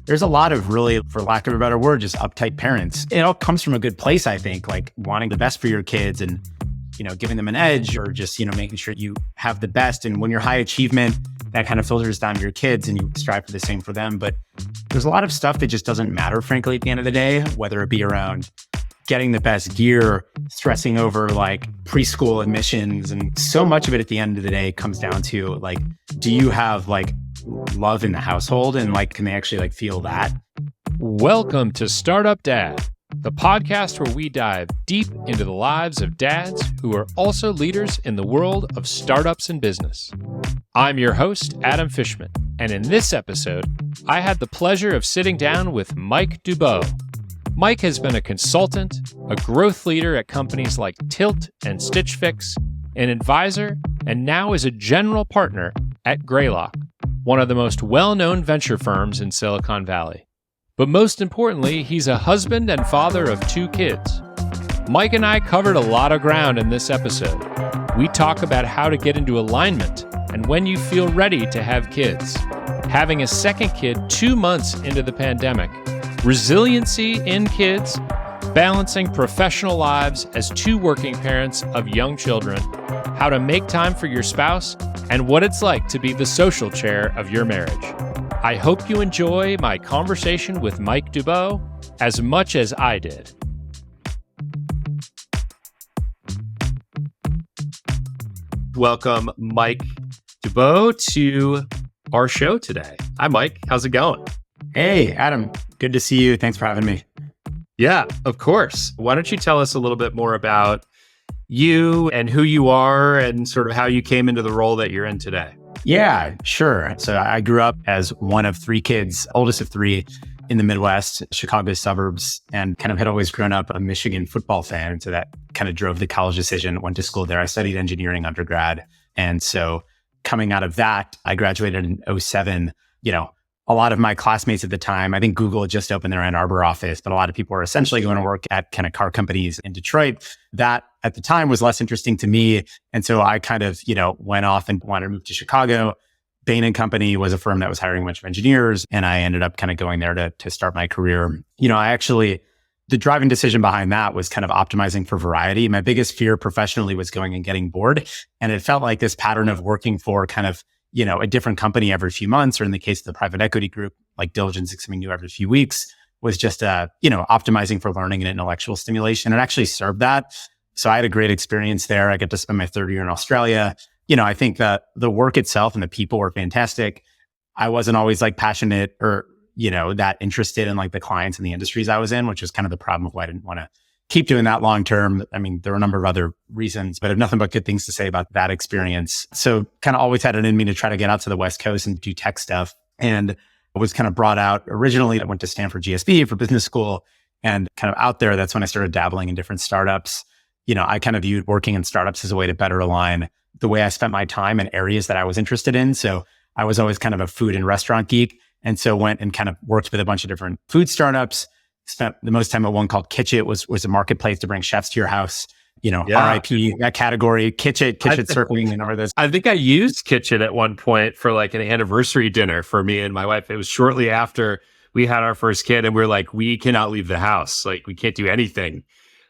there's a lot of really, for lack of a better word, just uptight parents. It all comes from a good place, I think, like wanting the best for your kids and, giving them an edge or just, making sure you have the best. And when you're high achievement, that kind of filters down to your kids and you strive for the same for them. But there's a lot of stuff that just doesn't matter, frankly, at the end of the day, whether it be around getting the best gear, stressing over like preschool admissions. And so much of it at the end of the day comes down to like, do you have like love in the household and like, can they actually like feel that? Welcome to Startup Dad, the podcast where we dive deep into the lives of dads who are also leaders in the world of startups and business. I'm your host, Adam Fishman, and in this episode, I had the pleasure of sitting down with Mike Duboe. Mike has been a consultant, a growth leader at companies like Tilt and Stitch Fix, an advisor, and now is a general partner at Greylock, one of the most well-known venture firms in Silicon Valley. But most importantly, he's a husband and father of 2 kids. Mike and I covered a lot of ground in this episode. We talk about how to get into alignment and when you feel ready to have kids, having a second kid 2 months into the pandemic, resiliency in kids, balancing professional lives as 2 working parents of young children, how to make time for your spouse, and what it's like to be the social chair of your marriage. I hope you enjoy my conversation with Mike Duboe as much as I did. Welcome, Mike Duboe, to our show today. Hi, Mike. How's it going? Hey, Adam. Good to see you. Thanks for having me. Yeah, of course. Why don't you tell us a little bit more about you and who you are and sort of how you came into the role that you're in today? Yeah, sure. So I grew up as one of 3 kids, oldest of 3 in the Midwest, Chicago suburbs, and kind of had always grown up a Michigan football fan. So that kind of drove the college decision, went to school there. I studied engineering undergrad. And so coming out of that, I graduated in 2007. A lot of my classmates at the time, I think Google had just opened their Ann Arbor office, but a lot of people were essentially going to work at kind of car companies in Detroit. That at the time was less interesting to me. And so I kind of, went off and wanted to move to Chicago. Bain & Company was a firm that was hiring a bunch of engineers. And I ended up kind of going there to start my career. The driving decision behind that was kind of optimizing for variety. My biggest fear professionally was going and getting bored. And it felt like this pattern of working for kind of a different company every few months, or in the case of the private equity group, like diligencing something new every few weeks, was just, optimizing for learning and intellectual stimulation. It actually served that. So I had a great experience there. I got to spend my 3rd year in Australia. I think that the work itself and the people were fantastic. I wasn't always like passionate or, that interested in like the clients and the industries I was in, which was kind of the problem of why I didn't want to keep doing that long term. I mean, there were a number of other reasons, but I have nothing but good things to say about that experience. So kind of always had it in me to try to get out to the West Coast and do tech stuff. And I was kind of brought out originally. I went to Stanford GSB for business school, and kind of out there, that's when I started dabbling in different startups. I kind of viewed working in startups as a way to better align the way I spent my time in areas that I was interested in. So I was always kind of a food and restaurant geek. And so went and kind of worked with a bunch of different food startups. Spent the most time at one called Kitchit, was a marketplace to bring chefs to your house. RIP, that category, Kitchit circling and all this. I think I used Kitchit at one point for like an anniversary dinner for me and my wife. It was shortly after we had our first kid and we were like, we cannot leave the house. Like we can't do anything.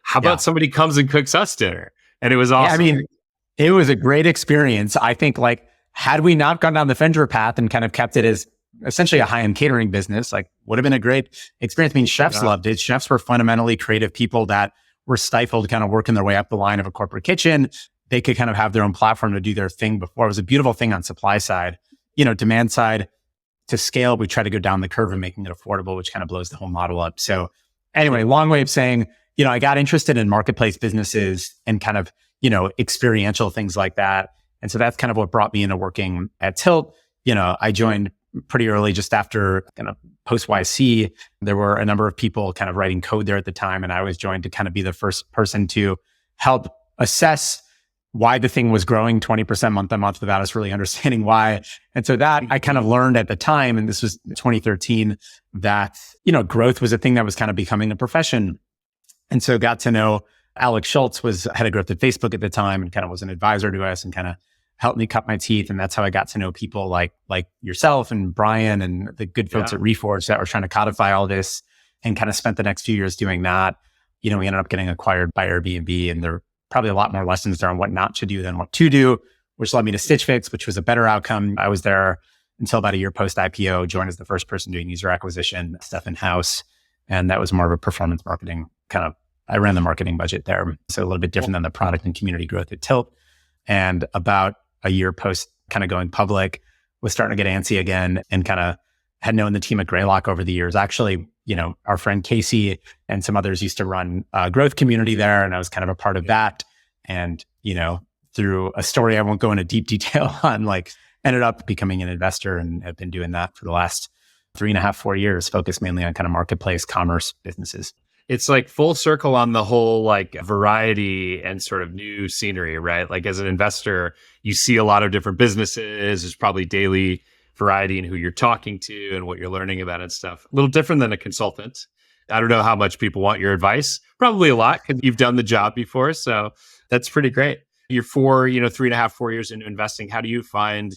How about somebody comes and cooks us dinner? And it was awesome. Yeah, it was a great experience. I think like, had we not gone down the Fender path and kind of kept it as essentially a high-end catering business, like would have been a great experience. I mean, chefs loved it. Chefs were fundamentally creative people that were stifled, kind of working their way up the line of a corporate kitchen. They could kind of have their own platform to do their thing before. It was a beautiful thing on supply side. Demand side, to scale, we try to go down the curve and making it affordable, which kind of blows the whole model up. So anyway, long way of saying, I got interested in marketplace businesses and kind of, experiential things like that. And so that's kind of what brought me into working at Tilt. I joined pretty early, just after kind of post YC. There were a number of people kind of writing code there at the time. And I was joined to kind of be the first person to help assess why the thing was growing 20% month on month without us really understanding why. And so that I kind of learned at the time, and this was 2013, that, growth was a thing that was kind of becoming a profession. And so got to know Alex Schultz, was head of growth at Facebook at the time and kind of was an advisor to us and kind of helped me cut my teeth. And that's how I got to know people like yourself and Brian and the good folks at Reforge that were trying to codify all this, and kind of spent the next few years doing that. We ended up getting acquired by Airbnb, and there are probably a lot more lessons there on what not to do than what to do, which led me to Stitch Fix, which was a better outcome. I was there until about a year post IPO, joined as the first person doing user acquisition stuff in-house. And that was more of a performance marketing I ran the marketing budget there. So a little bit different than the product and community growth at Tilt. And about a year post kind of going public, was starting to get antsy again, and kind of had known the team at Greylock over the years. Actually, our friend Casey and some others used to run a growth community there, and I was kind of a part of that. And, through a story I won't go into deep detail on, ended up becoming an investor, and have been doing that for the last 3.5, 4 years, focused mainly on kind of marketplace commerce businesses. It's like full circle on the whole variety and sort of new scenery, right? As an investor, you see a lot of different businesses. There's probably daily variety in who you're talking to and what you're learning about and stuff. A little different than a consultant. I don't know how much people want your advice. Probably a lot, because you've done the job before. So that's pretty great. You're 3.5, 4 years into investing. How do you find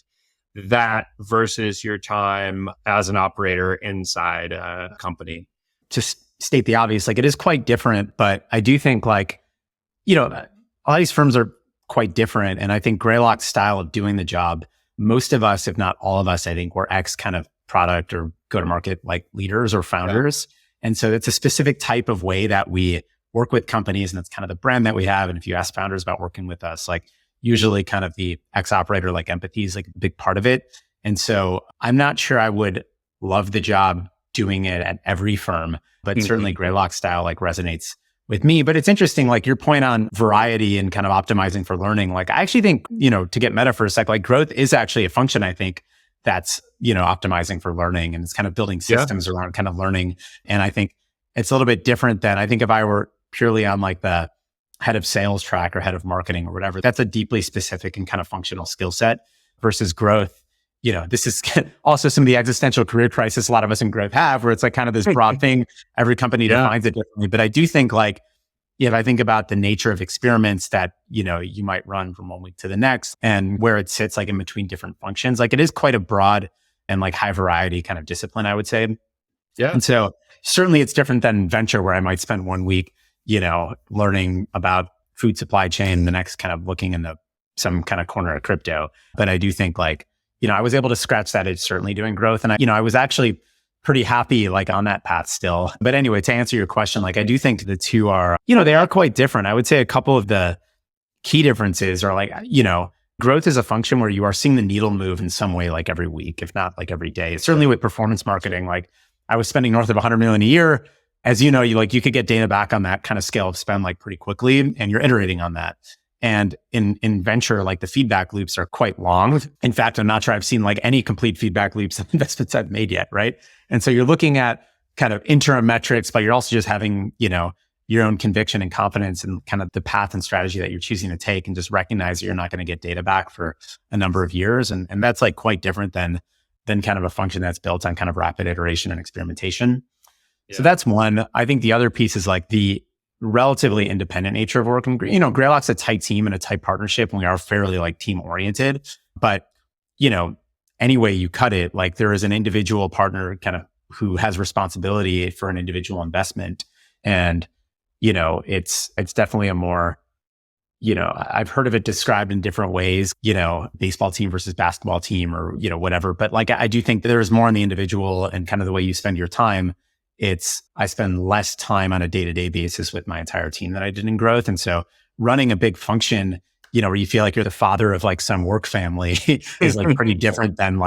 that versus your time as an operator inside a company? Just state the obvious, it is quite different, but I do think a lot of these firms are quite different. And I think Greylock's style of doing the job, most of us, if not all of us, I think were ex kind of product or go-to-market leaders or founders. Yeah. And so it's a specific type of way that we work with companies, and that's kind of the brand that we have. And if you ask founders about working with us, usually kind of the ex-operator, empathy is a big part of it. And so I'm not sure I would love the job doing it at every firm, but certainly Greylock style resonates with me. But it's interesting, your point on variety and kind of optimizing for learning. I actually think, to get meta for a sec, growth is actually a function, I think, that's, optimizing for learning, and it's kind of building systems around kind of learning. And I think it's a little bit different than, I think if I were purely on the head of sales track or head of marketing or whatever, that's a deeply specific and kind of functional skill set, versus growth. This is also some of the existential career crisis a lot of us in growth have, where it's kind of this broad thing. Every company defines it differently. But I do think if I think about the nature of experiments that, you might run from one week to the next, and where it sits in between different functions, it is quite a broad and high variety kind of discipline, I would say. Yeah. And so certainly it's different than venture, where I might spend 1 week, learning about food supply chain, the next kind of looking in some kind of corner of crypto. But I do think I was able to scratch that itch certainly doing growth. And I was actually pretty happy on that path still. But anyway, to answer your question, I do think the two are, they are quite different. I would say a couple of the key differences are growth is a function where you are seeing the needle move in some way every week, if not every day. Certainly with performance marketing, I was spending north of 100 million a year. As you know, you could get data back on that kind of scale of spend pretty quickly, and you're iterating on that. And in venture, the feedback loops are quite long. In fact, I'm not sure I've seen any complete feedback loops of investments I've made yet, right? And so you're looking at kind of interim metrics, but you're also just having, your own conviction and confidence in kind of the path and strategy that you're choosing to take, and just recognize that you're not going to get data back for a number of years. And that's quite different than kind of a function that's built on kind of rapid iteration and experimentation. Yeah. So that's one. I think the other piece is the relatively independent nature of working. Greylock's a tight team and a tight partnership, and we are fairly team oriented. But, any way you cut it, there is an individual partner kind of who has responsibility for an individual investment. And, it's definitely a more, I've heard of it described in different ways, baseball team versus basketball team, or, whatever. But I do think that there is more on the individual and kind of the way you spend your time. I spend less time on a day-to-day basis with my entire team than I did in growth. And so running a big function, where you feel you're the father of some work family is pretty different than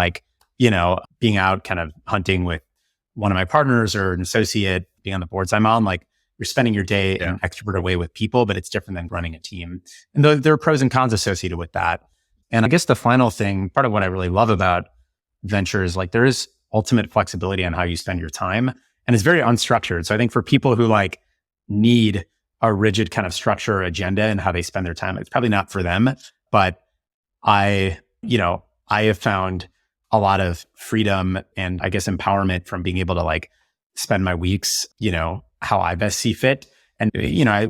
being out kind of hunting with one of my partners or an associate, being on the boards I'm on. You're spending your day in an extroverted way with people, but it's different than running a team. And there are pros and cons associated with that. And I guess the final thing, part of what I really love about venture is there is ultimate flexibility on how you spend your time. And it's very unstructured. So I think for people who need a rigid kind of structure or agenda and how they spend their time, it's probably not for them. But I have found a lot of freedom and I guess empowerment from being able to spend my weeks, how I best see fit. And,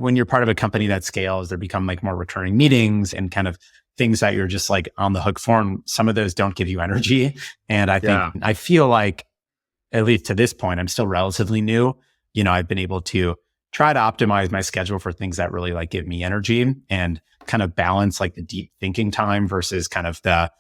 when you're part of a company that scales, there become more recurring meetings and kind of, things that you're just like on the hook for. And some of those don't give you energy. And I think, I feel like, at least to this point, I'm still relatively new. I've been able to try to optimize my schedule for things that really like give me energy and kind of balance like the deep thinking time versus kind of the,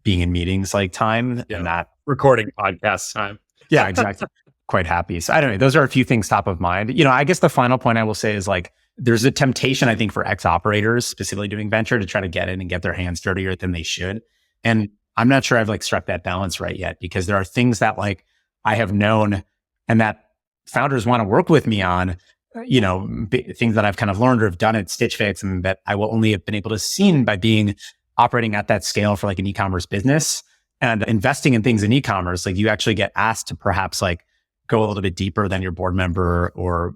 being in meetings like time and that recording podcast time. Yeah, exactly. Quite happy. So I don't know. Those are a few things top of mind. I guess the final point I will say is like, there's a temptation, I think, for ex-operators, specifically doing venture, to try to get in and get their hands dirtier than they should. And I'm not sure I've like struck that balance right yet, because there are things that like I have known and that founders want to work with me on, things that I've kind of learned or have done at Stitch Fix, and that I will only have been able to see by being operating at that scale for like an e-commerce business and investing in things in e-commerce. Like you actually get asked to perhaps like go a little bit deeper than your board member or,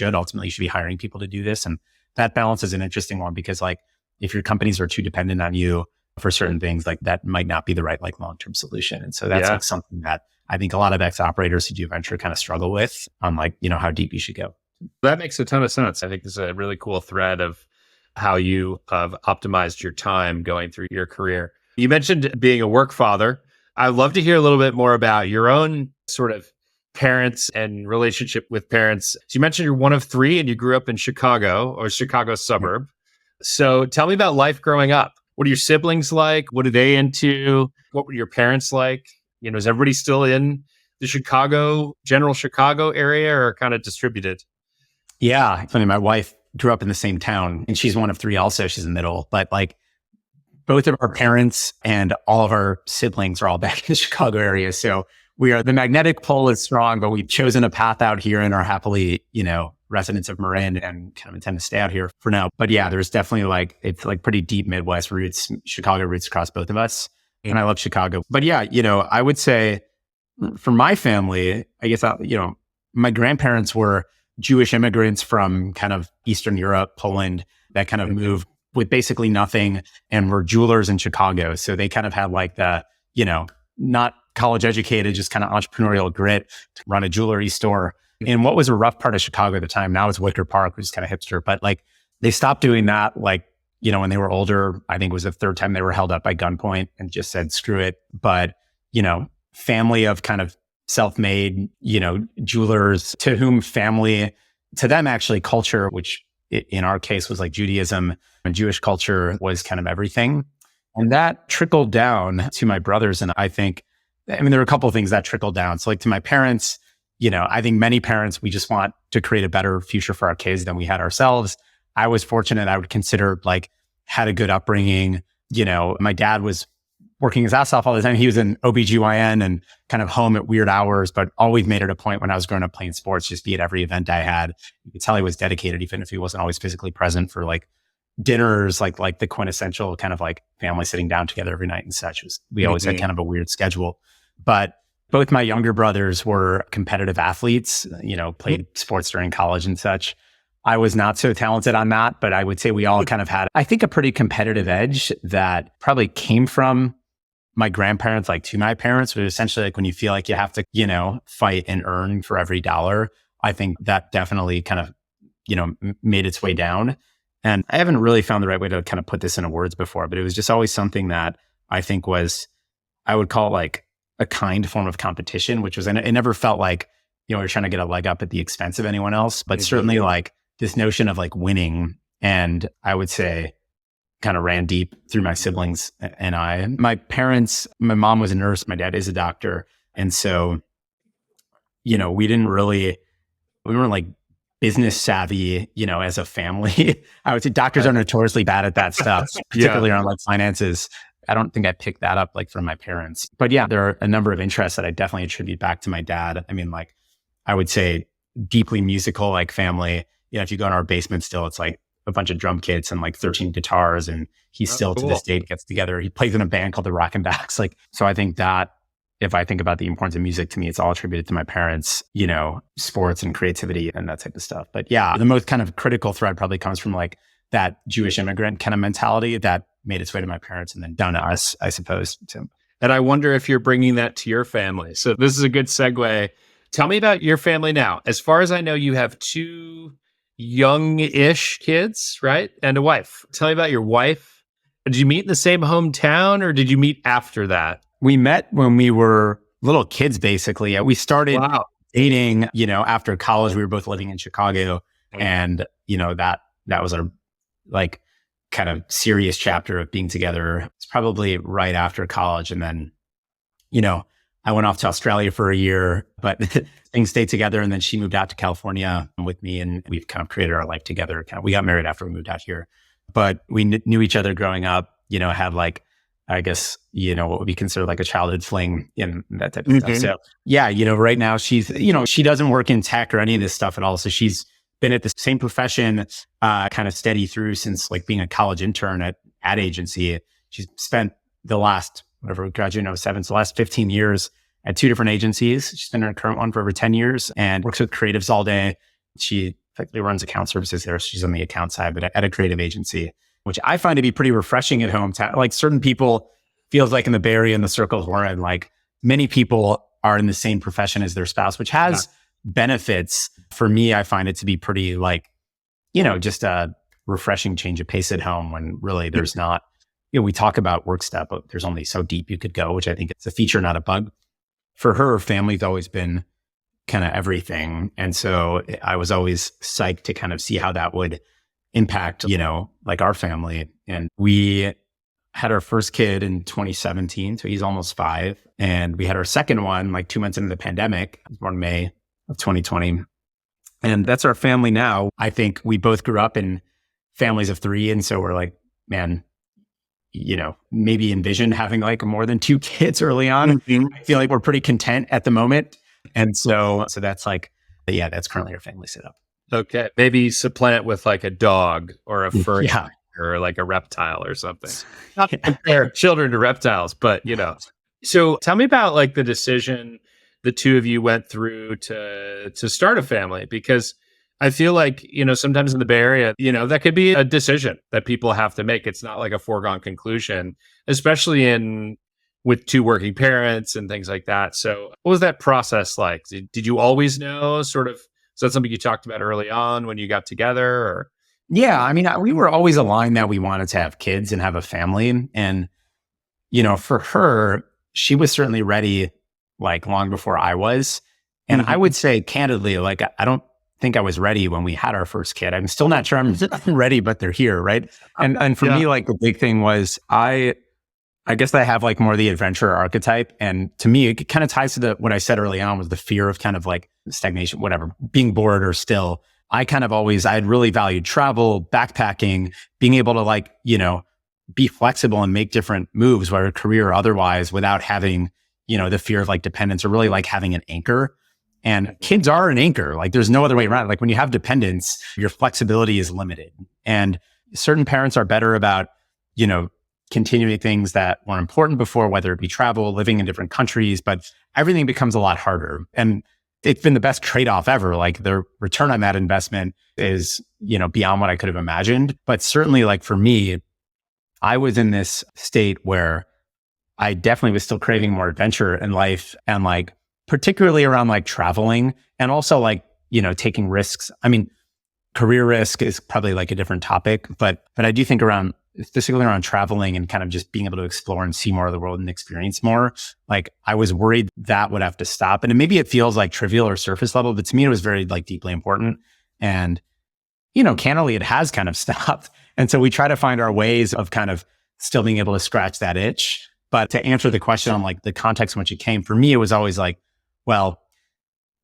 ultimately you should be hiring people to do this. And that balance is an interesting one, because like if your companies are too dependent on you for certain things, like that might not be the right like long-term solution. And so that's like something that I think a lot of ex-operators who do venture kind of struggle with on like, how deep you should go. That makes a ton of sense. I think this is a really cool thread of how you have optimized your time going through your career. You mentioned being a work father. I'd love to hear a little bit more about your own sort of parents and relationship with parents. So you mentioned you're one of three and you grew up in Chicago or Chicago suburb. So tell me about life growing up. What are your siblings like? What are they into? What were your parents like? Is everybody still in the general Chicago area, or kind of distributed? Yeah. Funny, my wife grew up in the same town and she's one of three also. She's in the middle. But like both of our parents and all of our siblings are all back in the Chicago area. So the magnetic pull is strong, but we've chosen a path out here and are happily, residents of Marin and kind of intend to stay out here for now. But yeah, there's definitely it's like pretty deep Midwest roots, Chicago roots across both of us. And I love Chicago. But yeah, I would say for my family, I guess, my grandparents were Jewish immigrants from kind of Eastern Europe, Poland, that kind of moved with basically nothing and were jewelers in Chicago. So they kind of had like the, not college educated, just kind of entrepreneurial grit to run a jewelry store in what was a rough part of Chicago at the time. Now it's Wicker Park, which is kind of hipster, but like they stopped doing that. Like, when they were older, I think it was the third time they were held up by gunpoint and just said, screw it. But, family of kind of self-made, jewelers to whom to them actually culture, which in our case was like Judaism and Jewish culture was kind of everything. And that trickled down to my brothers. And I think, there are a couple of things that trickled down. So like to my parents, I think many parents, we just want to create a better future for our kids than we had ourselves. I was fortunate. I would consider like had a good upbringing. My dad was working his ass off all the time. He was an OBGYN and kind of home at weird hours, but always made it a point when I was growing up playing sports, just be at every event I had. You could tell he was dedicated, even if he wasn't always physically present for like dinners, like the quintessential kind of like family sitting down together every night and such. We always had kind of a weird schedule. But both my younger brothers were competitive athletes, played sports during college and such. I was not so talented on that, but I would say we all kind of had, I think, a pretty competitive edge that probably came from my grandparents, like to my parents, but essentially like when you feel like you have to, fight and earn for every dollar, I think that definitely kind of, made its way down. And I haven't really found the right way to kind of put this into words before, but it was just always something that I think I would call like a kind form of competition, which was, it never felt like, you're trying to get a leg up at the expense of anyone else, but certainly like this notion of like winning. And I would say kind of ran deep through my siblings and I. My parents, my mom was a nurse, my dad is a doctor. And so, we weren't like business savvy, as a family. I would say doctors are notoriously bad at that stuff, particularly around like finances. I don't think I picked that up like from my parents. But yeah, there are a number of interests that I definitely attribute back to my dad. Like I would say deeply musical like family. If you go in our basement still, it's like a bunch of drum kits and like 13 guitars. And he still to this date gets together. He plays in a band called the Rockin' Like, so I think that if I think about the importance of music to me, it's all attributed to my parents, sports and creativity and that type of stuff. But yeah, the most kind of critical thread probably comes from like that Jewish immigrant kind of mentality that made its way to my parents and then down to us, I suppose. So. And I wonder if you're bringing that to your family. So this is a good segue. Tell me about your family now. As far as I know, you have two young-ish kids, right? And a wife. Tell me about your wife. Did you meet in the same hometown or did you meet after that? We met when we were little kids, basically. We started Wow. dating, after college. We were both living in Chicago. And, that was our like kind of serious chapter of being together. It's probably right after college. And then, I went off to Australia for a year, but things stayed together. And then she moved out to California with me and we've kind of created our life together. We got married after we moved out here, but we knew each other growing up, had like, I guess, what would be considered like a childhood fling and that type of stuff. So yeah, right now she's, she doesn't work in tech or any of this stuff at all. So she's been at the same profession, kind of steady through since like being a college intern at ad agency. She's spent the last, graduated in 07, so the last 15 years at 2 different agencies. She's been in her current one for over 10 years and works with creatives all day. She effectively runs account services there. So she's on the account side, but at a creative agency, which I find to be pretty refreshing at home. Like certain people feels like in the Bay Area and the circles we're in, like many people are in the same profession as their spouse, which has benefits. For me, I find it to be pretty like, just a refreshing change of pace at home when really there's not, we talk about work stuff, but there's only so deep you could go, which I think it's a feature, not a bug. For her, family's always been kind of everything. And so I was always psyched to kind of see how that would impact, like our family. And we had our first kid in 2017. So he's almost 5. And we had our second one, like 2 months into the pandemic. He was born in May of 2020. And that's our family now. I think we both grew up in families of 3. And so we're like, man, maybe envision having like more than 2 kids early on. I feel like we're pretty content at the moment. And so that's like, that's currently our family setup. Okay. Maybe supplant with like a dog or a furry or like a reptile or something. Not to compare children to reptiles, but So tell me about like the decision the 2 of you went through to start a family, because I feel like, sometimes in the Bay Area, that could be a decision that people have to make. It's not like a foregone conclusion, especially with 2 working parents and things like that. So what was that process like? Did you always know sort of, is that something you talked about early on when you got together or? Yeah. I mean, we were always aligned that we wanted to have kids and have a family. And, for her, she was certainly ready like long before I was. And I would say candidly, like, I don't think I was ready when we had our first kid. I'm still not sure I'm ready, but they're here. Right. And for me, like the big thing was I guess I have like more the adventurer archetype. And to me, it kind of ties to what I said early on was the fear of kind of like stagnation, whatever, being bored or still. I had really valued travel, backpacking, being able to like, be flexible and make different moves, whether career or otherwise, without having, the fear of like dependence or really like having an anchor. And kids are an anchor. Like there's no other way around it. Like when you have dependence, your flexibility is limited. And certain parents are better about, continuing things that were important before, whether it be travel, living in different countries, but everything becomes a lot harder. And it's been the best trade-off ever. Like the return on that investment is, beyond what I could have imagined. But certainly like for me, I was in this state where I definitely was still craving more adventure in life and like, particularly around like traveling and also like, taking risks. I mean, career risk is probably like a different topic, but I do think specifically around traveling and kind of just being able to explore and see more of the world and experience more. Like I was worried that would have to stop. And maybe it feels like trivial or surface level, but to me, it was very like deeply important. And, candidly, it has kind of stopped. And so we try to find our ways of kind of still being able to scratch that itch. But to answer the question on like the context in which it came, for me, it was always like, well,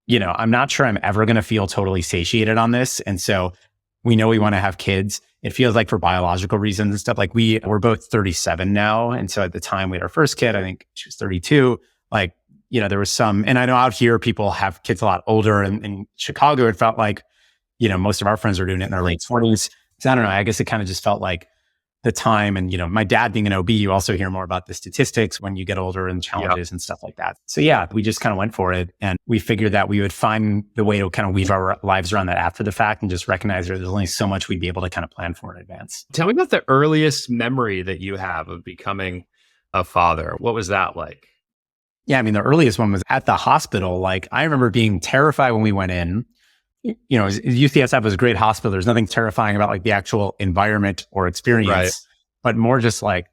I'm not sure I'm ever going to feel totally satiated on this. And so we know we want to have kids. It feels like for biological reasons and stuff, like we're both 37 now. And so at the time we had our first kid, I think she was 32. Like, there was and I know out here people have kids a lot older. And in Chicago, it felt like, most of our friends are doing it in their late 40s. So I don't know. I guess it kind of just felt like the time. And, my dad being an OB, you also hear more about the statistics when you get older and challenges and stuff like that. So yeah, we just kind of went for it. And we figured that we would find the way to kind of weave our lives around that after the fact and just recognize there's only so much we'd be able to kind of plan for in advance. Tell me about the earliest memory that you have of becoming a father. What was that like? Yeah, I mean, the earliest one was at the hospital. Like I remember being terrified when we went in. UCSF is a great hospital. There's nothing terrifying about like the actual environment or experience, Right. but more just like,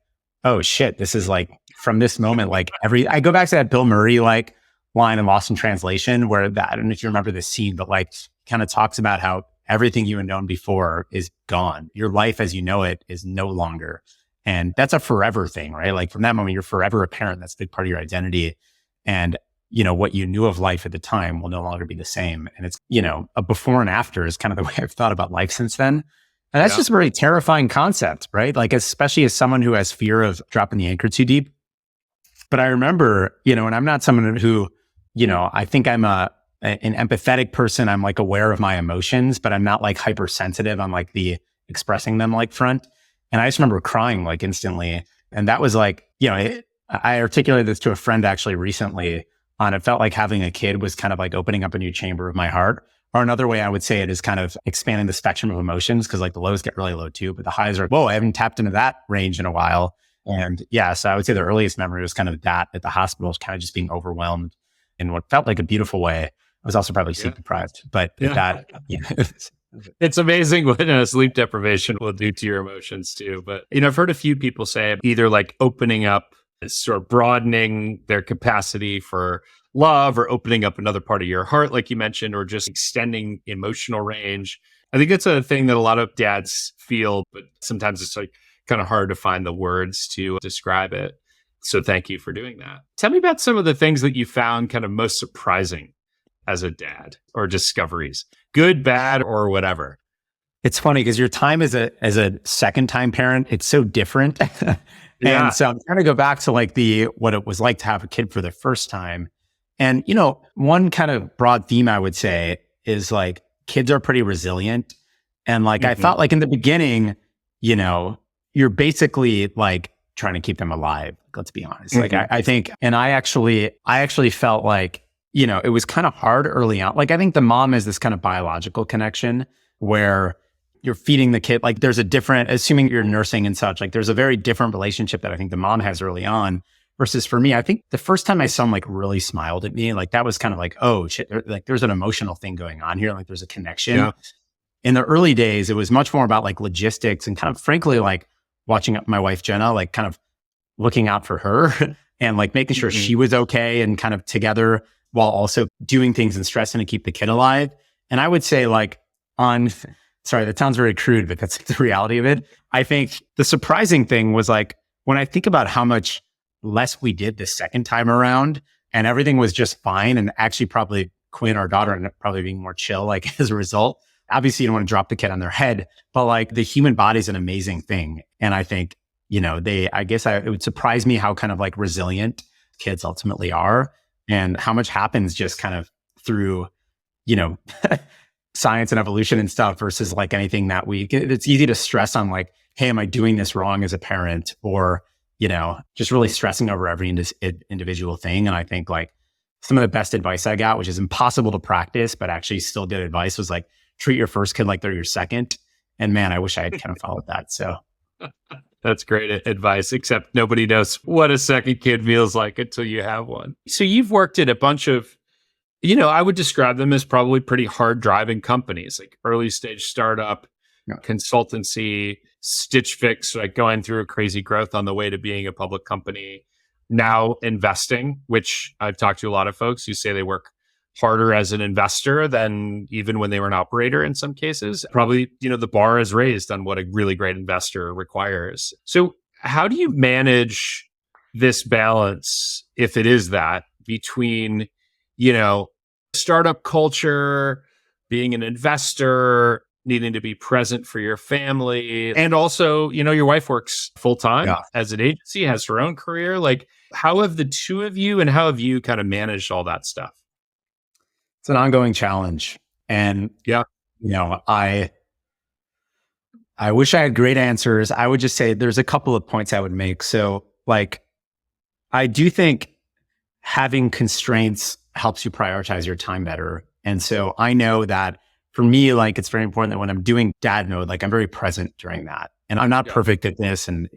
oh shit, this is like from this moment, like I go back to that Bill Murray like line in Lost in Translation where I don't know if you remember this scene, but like kind of talks about how everything you had known before is gone. Your life as you know it is no longer. And that's a forever thing, right? Like from that moment, you're forever a parent. That's a big part of your identity. And what you knew of life at the time will no longer be the same. And it's, a before and after is kind of the way I've thought about life since then. And that's just a very terrifying concept, right? Like, especially as someone who has fear of dropping the anchor too deep. But I remember, and I'm not someone who, I think I'm an empathetic person. I'm like aware of my emotions, but I'm not like hypersensitive on like the expressing them like front. And I just remember crying like instantly. And that was like, I articulated this to a friend actually recently on it felt like having a kid was kind of like opening up a new chamber of my heart. Or another way I would say it is kind of expanding the spectrum of emotions because like the lows get really low too, but the highs are, whoa, I haven't tapped into that range in a while. And yeah, so I would say the earliest memory was kind of that at the hospital, kind of just being overwhelmed in what felt like a beautiful way. I was also probably sleep deprived, but that, It's amazing what sleep deprivation will do to your emotions too. But, I've heard a few people say either like opening up, sort of broadening their capacity for love or opening up another part of your heart, like you mentioned, or just extending emotional range. I think that's a thing that a lot of dads feel, but sometimes it's like kind of hard to find the words to describe it. So thank you for doing that. Tell me about some of the things that you found kind of most surprising as a dad or discoveries, good, bad, or whatever. It's funny because your time as a second time parent, it's so different. And so I'm trying to go back to like what it was like to have a kid for the first time. And, one kind of broad theme I would say is like kids are pretty resilient. And like, I thought like in the beginning, you're basically like trying to keep them alive. Let's be honest. Like I think, and I actually felt like, it was kind of hard early on. Like I think the mom has this kind of biological connection where you're feeding the kid, like there's a different, assuming you're nursing and such, like there's a very different relationship that I think the mom has early on versus for me. I think the first time my son like really smiled at me, like that was kind of like, oh shit, like there's an emotional thing going on here. Like there's a connection. Yeah. In the early days, it was much more about like logistics and kind of frankly, like watching my wife, Jenna, like kind of looking out for her and like making sure she was okay and kind of together while also doing things and stressing to keep the kid alive. And I would say like sorry, that sounds very crude, but that's the reality of it. I think the surprising thing was like, when I think about how much less we did the second time around and everything was just fine and actually probably Quinn, our daughter, ended up probably being more chill, like as a result. Obviously you don't want to drop the kid on their head, but like the human body is an amazing thing. And I think, it would surprise me how kind of like resilient kids ultimately are and how much happens just kind of through, science and evolution and stuff versus like anything that it's easy to stress on like, hey, am I doing this wrong as a parent? Or, just really stressing over every individual thing. And I think like some of the best advice I got, which is impossible to practice, but actually still good advice was like, treat your first kid like they're your second. And man, I wish I had kind of followed that. So that's great advice, except nobody knows what a second kid feels like until you have one. So you've worked at a bunch of, I would describe them as probably pretty hard driving companies, like early stage startup, consultancy, Stitch Fix, like going through a crazy growth on the way to being a public company. Now investing, which I've talked to a lot of folks who say they work harder as an investor than even when they were an operator in some cases. Probably, the bar is raised on what a really great investor requires. So how do you manage this balance, if it is that, between, startup culture, being an investor, needing to be present for your family, and also, your wife works full time as an agency, has her own career. Like, how have the two of you and how have you kind of managed all that stuff? It's an ongoing challenge. And I wish I had great answers. I would just say there's a couple of points I would make. So like, I do think having constraints helps you prioritize your time better. And so I know that for me, like, it's very important that when I'm doing dad mode, like I'm very present during that. And I'm not perfect at this. And,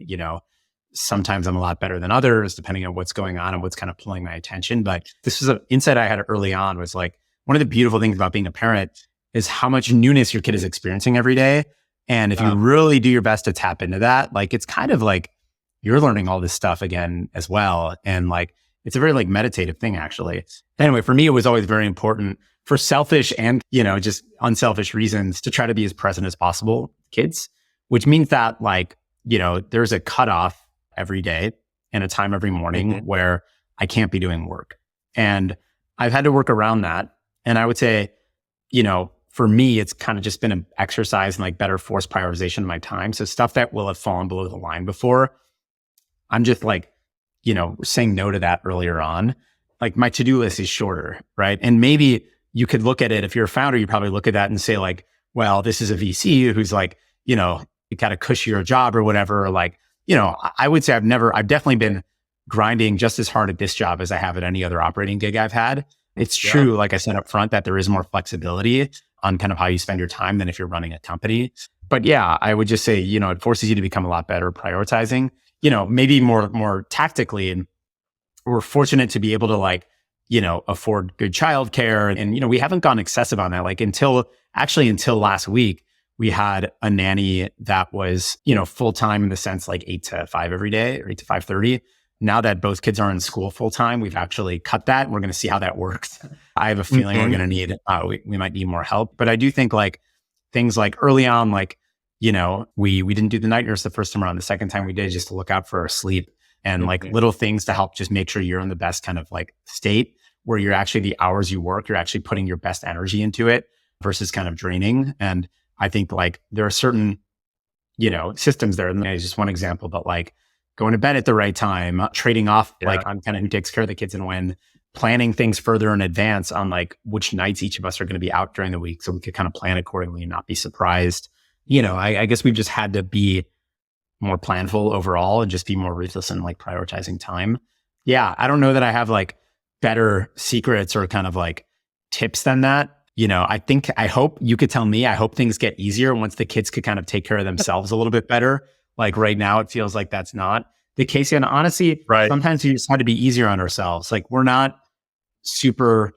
sometimes I'm a lot better than others, depending on what's going on and what's kind of pulling my attention. But this was an insight I had early on was like, one of the beautiful things about being a parent is how much newness your kid is experiencing every day. And if you really do your best to tap into that, like, it's kind of like you're learning all this stuff again as well. And like, it's a very like meditative thing, actually. Anyway, for me, it was always very important for selfish and, just unselfish reasons to try to be as present as possible with kids, which means that like, there's a cutoff every day and a time every morning where I can't be doing work. And I've had to work around that. And I would say, for me, it's kind of just been an exercise in like better force prioritization of my time. So stuff that will have fallen below the line before, I'm just like, saying no to that earlier on. Like my to-do list is shorter, right? And maybe you could look at it, if you're a founder, you probably look at that and say like, well, this is a VC who's like, you got a cushier job or whatever. Or like, I would say I've definitely been grinding just as hard at this job as I have at any other operating gig I've had. It's true, like I said up front, that there is more flexibility on kind of how you spend your time than if you're running a company. But yeah, I would just say, it forces you to become a lot better prioritizing, maybe more tactically. And we're fortunate to be able to like, afford good childcare. And, we haven't gone excessive on that. Like until last week, we had a nanny that was, full-time in the sense like 8 to 5 every day or 8 to 5:30. Now that both kids are in school full-time, we've actually cut that. And we're going to see how that works. I have a feeling we're going to need, we might need more help. But I do think like things like early on, like, we didn't do the night nurse the first time around. The second time we did, just to look out for our sleep and like little things to help just make sure you're in the best kind of like state where you're actually the hours you work, you're actually putting your best energy into it versus kind of draining. And I think like there are certain, systems there. And it's just one example, but like going to bed at the right time, trading off like on kind of who takes care of the kids and when, planning things further in advance on like which nights each of us are going to be out during the week so we could kind of plan accordingly and not be surprised. I guess we've just had to be more planful overall and just be more ruthless in like prioritizing time. Yeah, I don't know that I have like better secrets or kind of like tips than that. I hope you could tell me, I hope things get easier once the kids could kind of take care of themselves a little bit better. Like right now, it feels like that's not the case. And honestly, sometimes we just have to be easier on ourselves. Like we're not super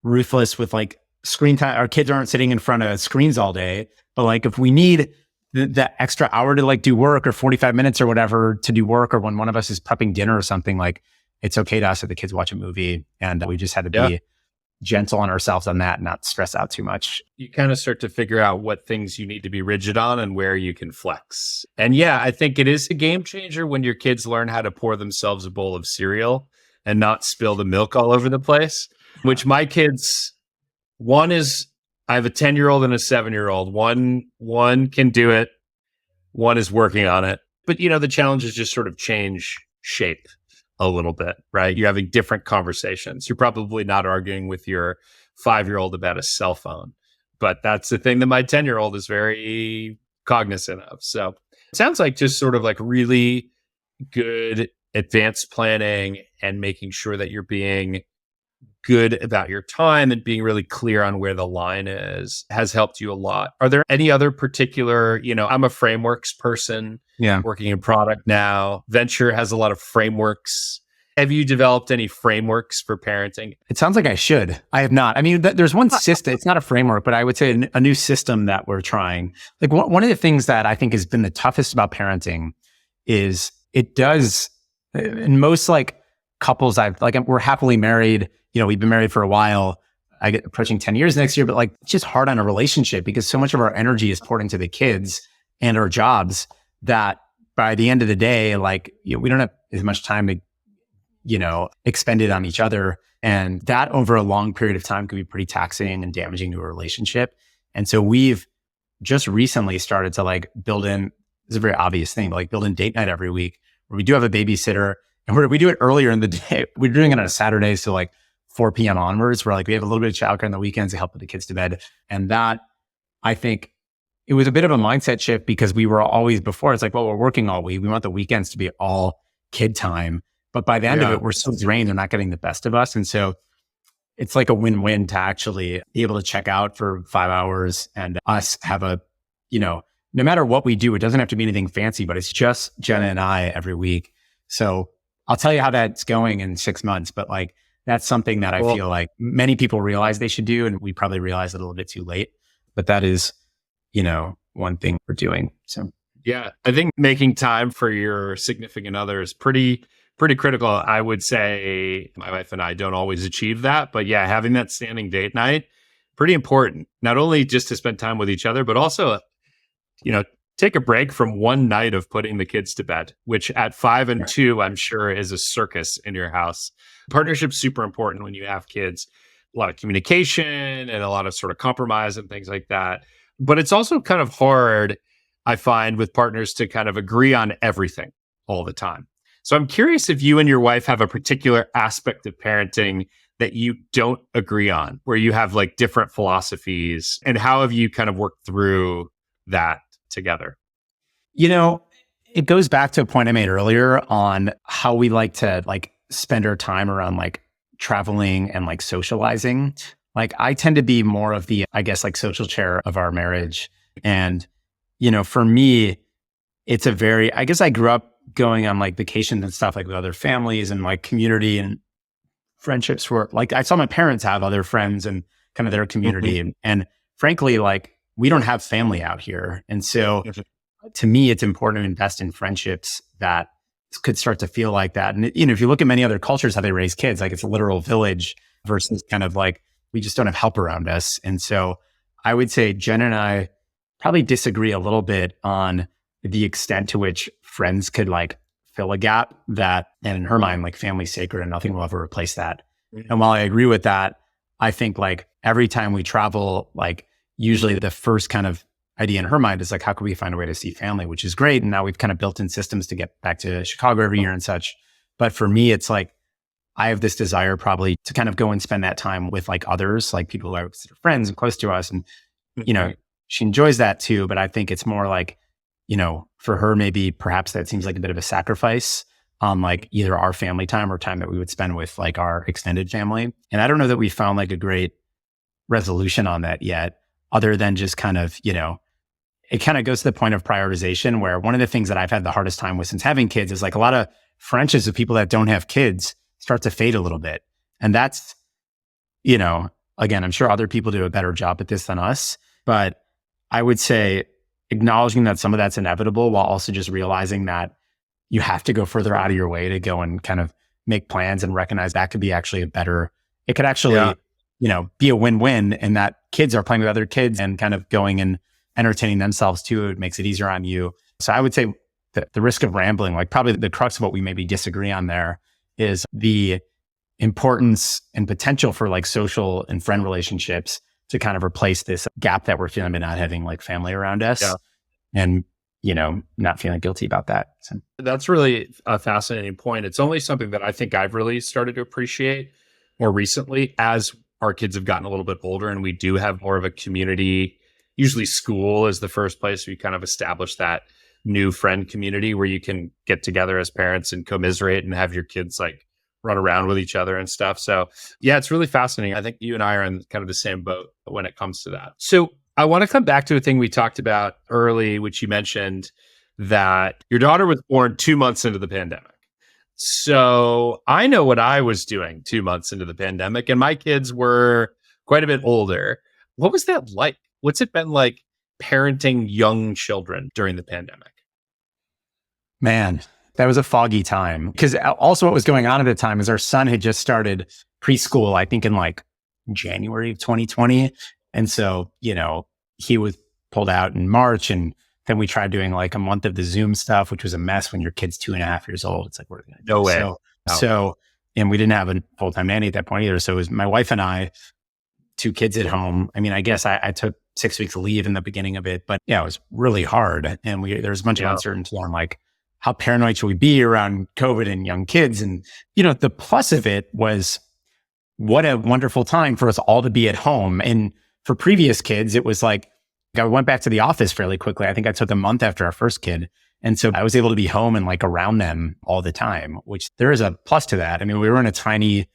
ruthless with like screen time. Our kids aren't sitting in front of screens all day, but like if we need the extra hour to like do work or 45 minutes or whatever to do work, or when one of us is prepping dinner or something, like it's okay to ask that the kids watch a movie. And we just had to be gentle on ourselves on that and not stress out too much. You kind of start to figure out what things you need to be rigid on and where you can flex. And yeah, I think it is a game changer when your kids learn how to pour themselves a bowl of cereal and not spill the milk all over the place, which my kids, I have a 10-year-old and a 7-year-old. One can do it. One is working on it. But, the challenges just sort of change shape a little bit, right? You're having different conversations. You're probably not arguing with your 5-year-old about a cell phone, but that's the thing that my 10-year-old is very cognizant of. So it sounds like just sort of like really good advanced planning and making sure that you're being good about your time and being really clear on where the line is has helped you a lot. Are there any other particular, I'm a frameworks person, working in product now. Venture has a lot of frameworks. Have you developed any frameworks for parenting? It sounds like I should. I have not. I mean, there's one system, it's not a framework, but I would say a new system that we're trying. Like one of the things that I think has been the toughest about parenting is it does, in most like couples we're happily married, we've been married for a while. I get approaching 10 years next year, but like it's just hard on a relationship because so much of our energy is poured into the kids and our jobs that by the end of the day, like we don't have as much time to, expend it on each other. And that over a long period of time could be pretty taxing and damaging to a relationship. And so we've just recently started to like build in, it's a very obvious thing, but like build in date night every week where we do have a babysitter and we do it earlier in the day. We're doing it on a Saturday. So like 4 p.m. onwards, where like we have a little bit of childcare on the weekends to help put the kids to bed. And that, I think, it was a bit of a mindset shift because we were always before, it's like, well, we're working all week. We want the weekends to be all kid time. But by the end of it, we're so drained, they're not getting the best of us. And so it's like a win-win to actually be able to check out for 5 hours and us have no matter what we do, it doesn't have to be anything fancy, but it's just Jenna and I every week. So I'll tell you how that's going in 6 months, but like, that's something that I feel like many people realize they should do. And we probably realized it a little bit too late. But that is, one thing we're doing. So Yeah, I think making time for your significant other is pretty critical. I would say my wife and I don't always achieve that, but yeah, having that standing date night, pretty important. Not only just to spend time with each other, but also, take a break from one night of putting the kids to bed, which at 5 and 2, I'm sure is a circus in your house. Partnership's super important when you have kids. A lot of communication and a lot of sort of compromise and things like that. But it's also kind of hard, I find, with partners to kind of agree on everything all the time. So I'm curious if you and your wife have a particular aspect of parenting that you don't agree on, where you have like different philosophies, and how have you kind of worked through that together? It goes back to a point I made earlier on how we like to spend our time around traveling and socializing. I tend to be more of the, I guess, social chair of our marriage. And, for me, it's I guess I grew up going on vacations and stuff with other families and community and friendships where I saw my parents have other friends and kind of their community. And frankly, we don't have family out here. And so to me, it's important to invest in friendships that could start to feel like that. And, if you look at many other cultures, how they raise kids, it's a literal village versus kind of we just don't have help around us. And so I would say Jen and I probably disagree a little bit on the extent to which friends could fill a gap that, and in her mind, family's sacred and nothing will ever replace that. And while I agree with that, I think every time we travel, usually the first kind of idea in her mind is how can we find a way to see family, which is great. And now we've kind of built in systems to get back to Chicago every year and such. But for me, it's I have this desire probably to kind of go and spend that time with others, people who I would consider friends and close to us. And, she enjoys that too. But I think it's more for her, maybe perhaps that seems like a bit of a sacrifice on either our family time or time that we would spend with our extended family. And I don't know that we found a great resolution on that yet, other than just kind of, it kind of goes to the point of prioritization, where one of the things that I've had the hardest time with since having kids is a lot of friendships with people that don't have kids start to fade a little bit. And that's, again, I'm sure other people do a better job at this than us, but I would say acknowledging that some of that's inevitable, while also just realizing that you have to go further out of your way to go and kind of make plans and recognize that could be actually it could actually, be a win-win, and that kids are playing with other kids and kind of going and entertaining themselves too. It makes it easier on you. So I would say that the risk of rambling, probably the crux of what we maybe disagree on there is the importance and potential for social and friend relationships to kind of replace this gap that we're feeling by not having family around us. Yeah. And, not feeling guilty about that. So. That's really a fascinating point. It's only something that I think I've really started to appreciate more recently as our kids have gotten a little bit older, and we do have more of a community. Usually school is the first place we kind of establish that new friend community where you can get together as parents and commiserate and have your kids run around with each other and stuff. So yeah, it's really fascinating. I think you and I are in kind of the same boat when it comes to that. So I want to come back to a thing we talked about early, which you mentioned that your daughter was born 2 months into the pandemic. So I know what I was doing 2 months into the pandemic, and my kids were quite a bit older. What was that like? What's it been like parenting young children during the pandemic? Man, that was a foggy time, because also what was going on at the time is our son had just started preschool, I think in January of 2020. And so, he was pulled out in March, and then we tried doing a month of the Zoom stuff, which was a mess when your kid's 2.5 years old. It's what are we going to do? No way. So, and we didn't have a full-time nanny at that point either. So it was my wife and I, 2 kids at home. I mean, I guess I took 6 weeks leave in the beginning of it, but yeah, it was really hard. And there was a bunch of uncertainty on how paranoid should we be around COVID and young kids? And, the plus of it was what a wonderful time for us all to be at home. And for previous kids, it was I went back to the office fairly quickly. I think I took a month after our first kid. And so I was able to be home and around them all the time, which there is a plus to that. I mean, we were in a tiny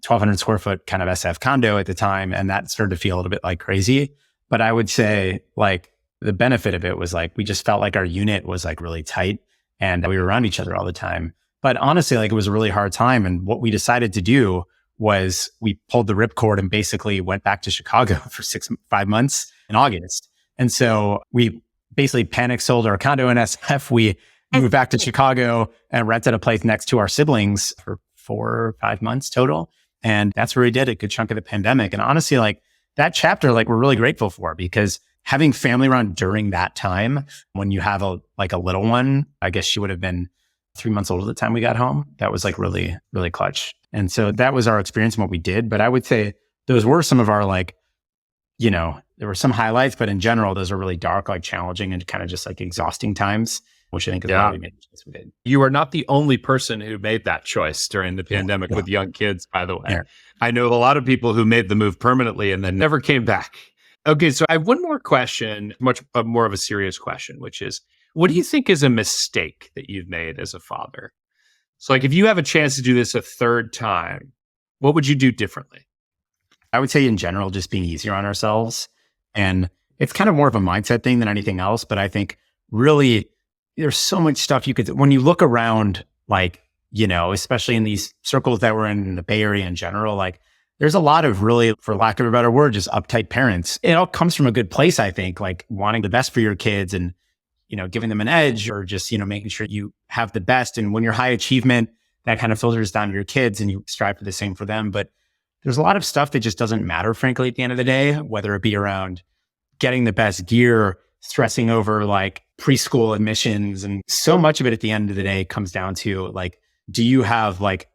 1,200 square foot kind of SF condo at the time, and that started to feel a little bit crazy. But I would say the benefit of it was we just felt our unit was really tight, and we were around each other all the time. But honestly, it was a really hard time. And what we decided to do was we pulled the ripcord and basically went back to Chicago for 5 months in August. And so we basically panic sold our condo in SF. We moved back to Chicago and rented a place next to our siblings for 4 or 5 months total. And that's where we did a good chunk of the pandemic. And honestly, like that chapter, like we're really grateful for, because having family around during that time, when you have a little one, I guess she would have been 3 months old at the time we got home. That was like really, really clutch. And so that was our experience and what we did. But I would say those were some of our there were some highlights, but in general, those are really dark, like challenging and kind of just like exhausting times, which I think is why we made the choice we did. You are not the only person who made that choice during the pandemic with young kids, by the way. Yeah. I know a lot of people who made the move permanently and then never came back. Okay, so I have one more question, much more of a serious question, which is, what do you think is a mistake that you've made as a father? So like if you have a chance to do this a third time, what would you do differently? I would say in general, just being easier on ourselves. And it's kind of more of a mindset thing than anything else. But I think really there's so much stuff you could, when you look around, like, especially in these circles that we're in the Bay Area in general, like there's a lot of really, for lack of a better word, just uptight parents. It all comes from a good place, I think, like wanting the best for your kids and, giving them an edge, or just, making sure you have the best. And when you're high achievement, that kind of filters down to your kids and you strive for the same for them. But there's a lot of stuff that just doesn't matter, frankly, at the end of the day, whether it be around getting the best gear, stressing over like preschool admissions. And so much of it at the end of the day comes down to like, do you have like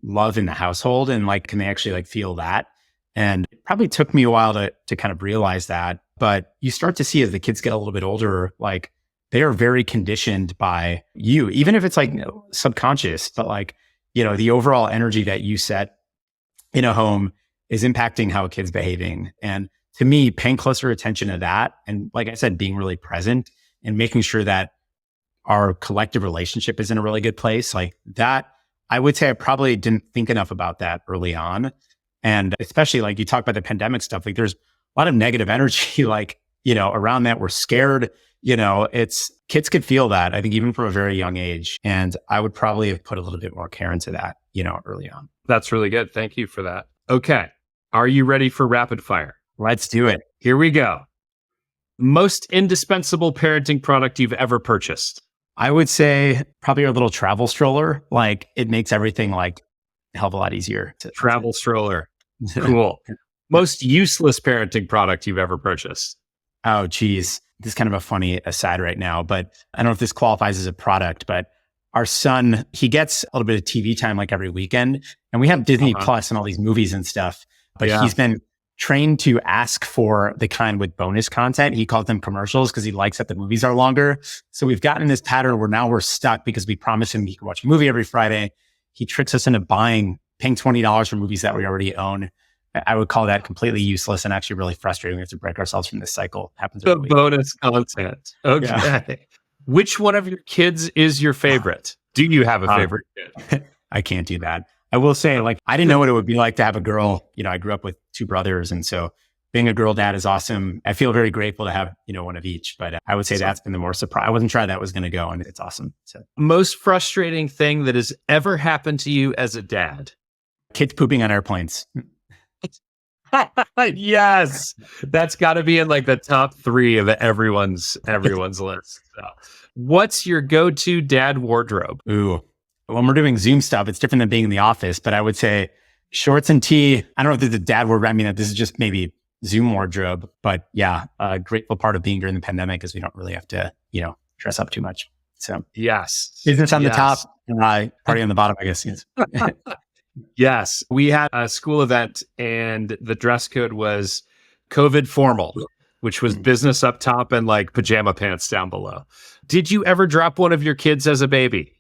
love in the household, and like, can they actually like feel that? And it probably took me a while to kind of realize that, but you start to see as the kids get a little bit older, like they are very conditioned by you, even if it's like subconscious, but like, the overall energy that you set in a home is impacting how a kid's behaving. And to me, paying closer attention to that, and like I said, being really present and making sure that our collective relationship is in a really good place, like that, I would say I probably didn't think enough about that early on. And especially like you talk about the pandemic stuff, like there's a lot of negative energy, like, around that. We're scared, it's kids could feel that, I think, even from a very young age. And I would probably have put a little bit more care into that, early on. That's really good. Thank you for that. Okay. Are you ready for rapid fire? Let's do it. Here we go. Most indispensable parenting product you've ever purchased? I would say probably our little travel stroller. Like it makes everything like a hell of a lot easier. Travel stroller. Cool. Most useless parenting product you've ever purchased? Oh, geez. This is kind of a funny aside right now, but I don't know if this qualifies as a product, but our son, he gets a little bit of TV time like every weekend, and we have Disney Plus and all these movies and stuff, but he's been trained to ask for the kind with bonus content. He calls them commercials because he likes that the movies are longer. So we've gotten in this pattern where now we're stuck because we promise him he can watch a movie every Friday. He tricks us into paying $20 for movies that we already own. I would call that completely useless and actually really frustrating. We have to break ourselves from this cycle. It happens every week. Bonus content. Okay. Yeah. Which one of your kids is your favorite? Do you have a favorite kid? I can't do that. I will say, like, I didn't know what it would be like to have a girl. I grew up with 2 brothers. And so being a girl dad is awesome. I feel very grateful to have, one of each. But I would say that's been the more surprise. I wasn't sure that was going to go, and it's awesome. So, most frustrating thing that has ever happened to you as a dad? Kids pooping on airplanes. Yes, that's got to be in like the top 3 of everyone's list. So, what's your go-to dad wardrobe? Ooh, when we're doing Zoom stuff, it's different than being in the office. But I would say shorts and tee. I don't know if this is a dad wardrobe. I mean, this is just maybe Zoom wardrobe. But yeah, a grateful part of being during the pandemic is we don't really have to, dress up too much. So yes, business on the top, party on the bottom, I guess. Yes. Yes, we had a school event and the dress code was COVID formal, which was business up top and like pajama pants down below. Did you ever drop one of your kids as a baby?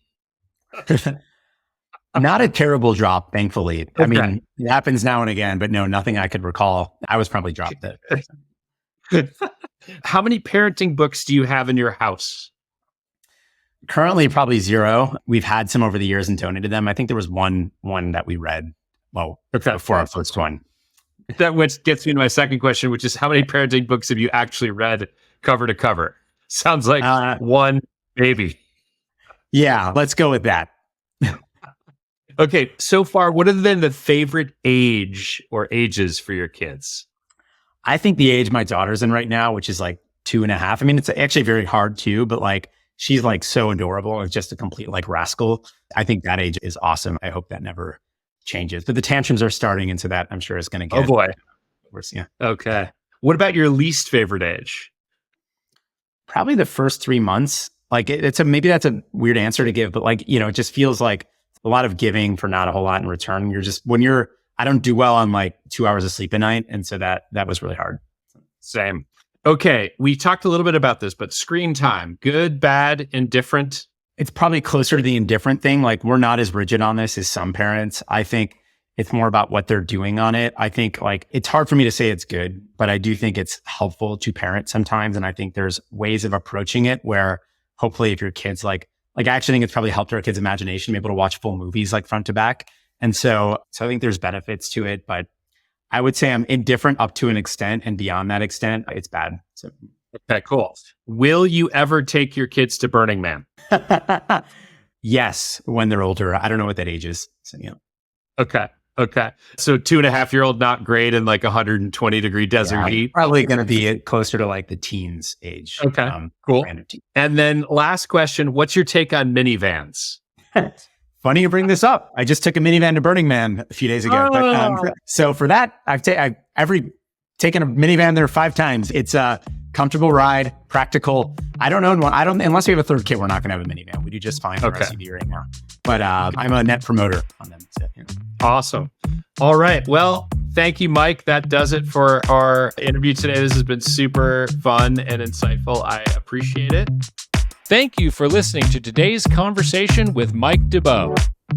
Not a terrible drop, thankfully. Okay. I mean, it happens now and again, but no, nothing I could recall. I was probably dropped it. How many parenting books do you have in your house? Currently, probably 0. We've had some over the years and donated them. I think there was one that we read, before our first one. That which gets me to my second question, which is how many parenting books have you actually read cover to cover? Sounds like one, maybe. Yeah, let's go with that. Okay, so far, what have been the favorite age or ages for your kids? I think the age my daughter's in right now, which is like 2.5. I mean, it's actually very hard too, but like she's like so adorable and just a complete like rascal. I think that age is awesome. I hope that never changes. But the tantrums are starting, and so that I'm sure is going to get worse. Yeah. Okay. What about your least favorite age? Probably the first 3 months. Like maybe that's a weird answer to give, but like, it just feels like a lot of giving for not a whole lot in return. I don't do well on like 2 hours of sleep a night. And so that was really hard. Same. Okay. We talked a little bit about this, but screen time, good, bad, indifferent. It's probably closer to the indifferent thing. Like we're not as rigid on this as some parents. I think it's more about what they're doing on it. I think like it's hard for me to say it's good, but I do think it's helpful to parent sometimes. And I think there's ways of approaching it where hopefully if your kids like I actually think it's probably helped our kids' imagination be able to watch full movies like front to back. And so I think there's benefits to it, but I would say I'm indifferent up to an extent, and beyond that extent, it's bad. So. Okay, cool. Will you ever take your kids to Burning Man? Yes, when they're older. I don't know what that age is. So, Okay. So 2.5-year-old, not great in like 120-degree desert heat. Probably going to be closer to like the teens age. Okay, cool. And then last question, what's your take on minivans? Funny you bring this up. I just took a minivan to Burning Man a few days ago. But, so for that, I've taken a minivan there 5 times. It's a comfortable ride, practical. I don't know. Unless we have a third kid, we're not going to have a minivan. We do just fine for SUV right now. But I'm a net promoter on them. So, Awesome. All right. Well, thank you, Mike. That does it for our interview today. This has been super fun and insightful. I appreciate it. Thank you for listening to today's conversation with Mike Duboe.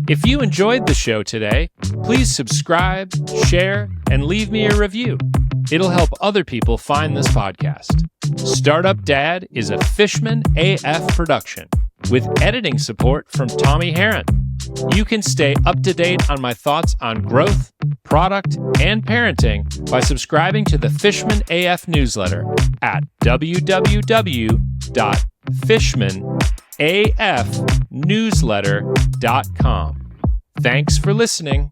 If you enjoyed the show today, please subscribe, share, and leave me a review. It'll help other people find this podcast. Startup Dad is a Fishman AF production with editing support from Tommy Herron. You can stay up to date on my thoughts on growth, product, and parenting by subscribing to the Fishman AF newsletter at www.fishmanafnewsletter.com. Thanks for listening.